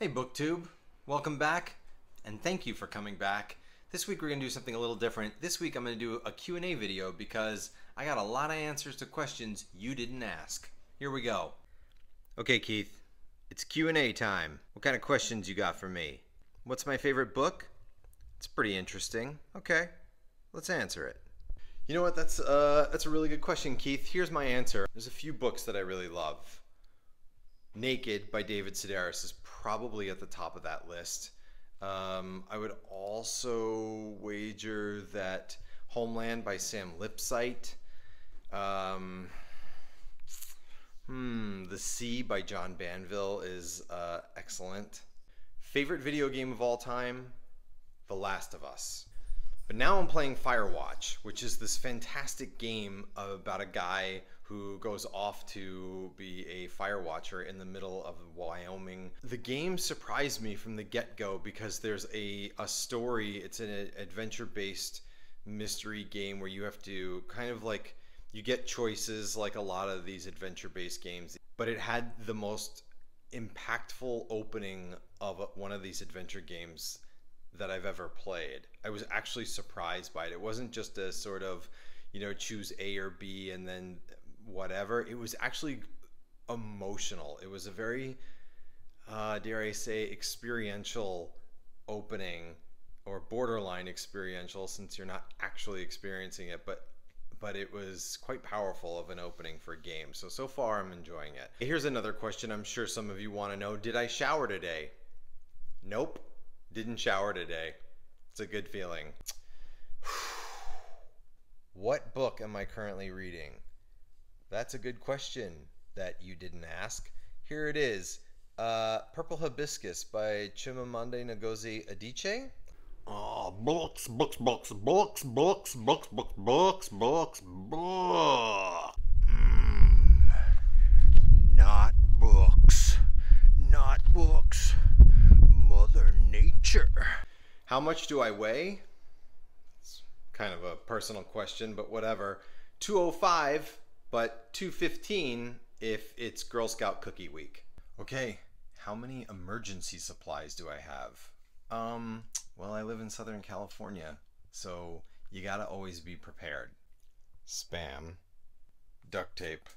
Hey BookTube, welcome back, and thank you for coming back. This week we're going to do something a little different. This week I'm going to do a Q&A video because I got a lot of answers to questions you didn't ask. Here we go. Okay Keith, it's Q&A time. What kind of questions you got for me? What's my favorite book? It's pretty interesting. Okay, let's answer it. You know what, that's a really good question, Keith. Here's my answer. There's a few books that I really love. Naked by David Sedaris is probably at the top of that list. I would also wager that Homeland by Sam Lipsyte. The Sea by John Banville is excellent. Favorite video game of all time? The Last of Us. But now I'm playing Firewatch, which is this fantastic game about a guy who goes off to be a fire watcher in the middle of Wyoming. The game surprised me from the get-go because there's a story. It's an adventure-based mystery game where you have to kind of like, you get choices like a lot of these adventure-based games, but it had the most impactful opening of one of these adventure games that I've ever played. I was actually surprised by it. It wasn't just a sort of, you know, choose A or B and then whatever. It was actually emotional. It was a very, dare I say, experiential opening, or borderline experiential since you're not actually experiencing it, but it was quite powerful of an opening for a game. So far I'm enjoying it. Here's another question I'm sure some of you want to know. Did I shower today? Nope. Didn't shower today. It's a good feeling. What book am I currently reading? That's a good question that you didn't ask. Here it is. Purple Hibiscus by Chimamanda Ngozi Adichie. Oh, books, books, books, books, books, books, books, books, books, books. Not books. Not books. Mother Nature. How much do I weigh? It's kind of a personal question, but whatever. 205, but 215 if it's Girl Scout Cookie Week. Okay, how many emergency supplies do I have? Well, I live in Southern California, so you gotta always be prepared. Spam. Duct tape.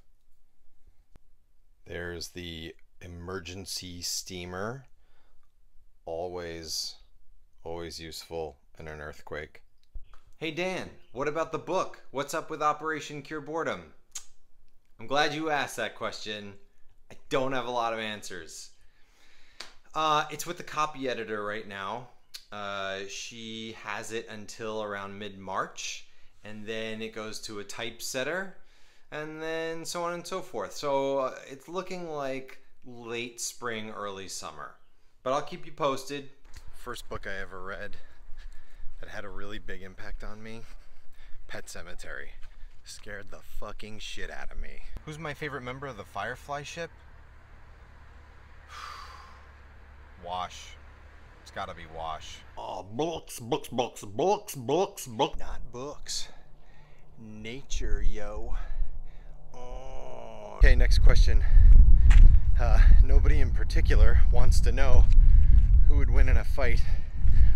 There's the emergency steamer. Always useful in an earthquake. Hey Dan, what about the book? What's up with Operation Cure Boredom? I'm glad you asked that question. I don't have a lot of answers. It's with the copy editor right now. She has it until around mid-March, and then it goes to a typesetter, and then so on and so forth. So it's looking like late spring, early summer. But I'll keep you posted. First book I ever read that had a really big impact on me, Pet Sematary. Scared the fucking shit out of me. Who's my favorite member of the Firefly ship? Wash. It's gotta be Wash. Oh, books, books, books, books, books, books. Not books. Nature, yo. Oh. Okay, next question. Nobody in particular wants to know who would win in a fight,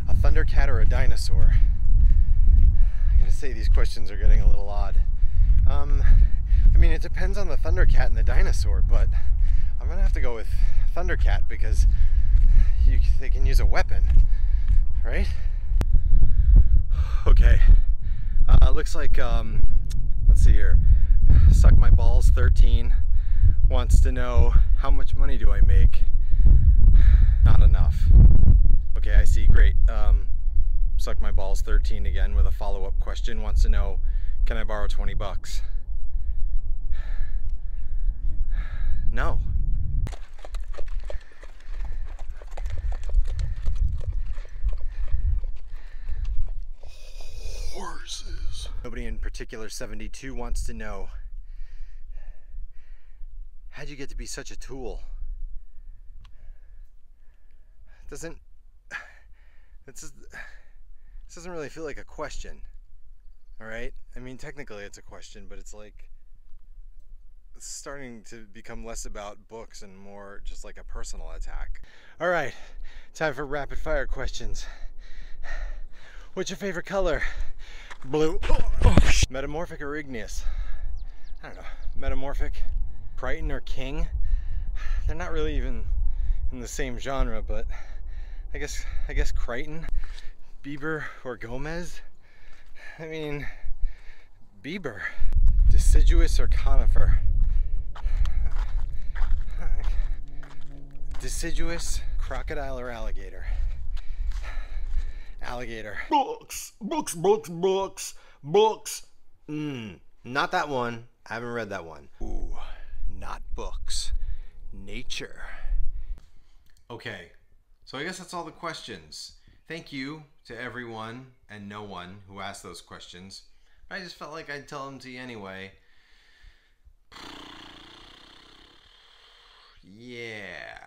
a thundercat or a dinosaur. I gotta say, these questions are getting a little odd. I mean, it depends on the thundercat and the dinosaur, but I'm gonna have to go with thundercat because they can use a weapon, right? Okay, looks like, let's see here, Suck My Balls 13 wants to know, how much money do I make? Not enough. Okay, I see, great. Suck My Balls 13 again with a follow-up question, wants to know, can I borrow 20 bucks? No. Horses. Nobody in particular 72 wants to know, how'd you get to be such a tool? This doesn't really feel like a question. All right? I mean, technically it's a question, but it's like, It's starting to become less about books and more just like a personal attack. All right, time for rapid fire questions. What's your favorite color? Blue. Metamorphic or igneous? I don't know. Metamorphic. Crichton or King? They're not really even in the same genre, but I guess Crichton. Bieber or Gomez? I mean, Bieber. Deciduous or conifer? Deciduous. Crocodile or alligator? Alligator. Books, books, books, books, books. Not that one. I haven't read that one. Ooh, not books. Nature. Okay, so I guess that's all the questions. Thank you to everyone and no one who asked those questions. But I just felt like I'd tell them to you anyway. Yeah.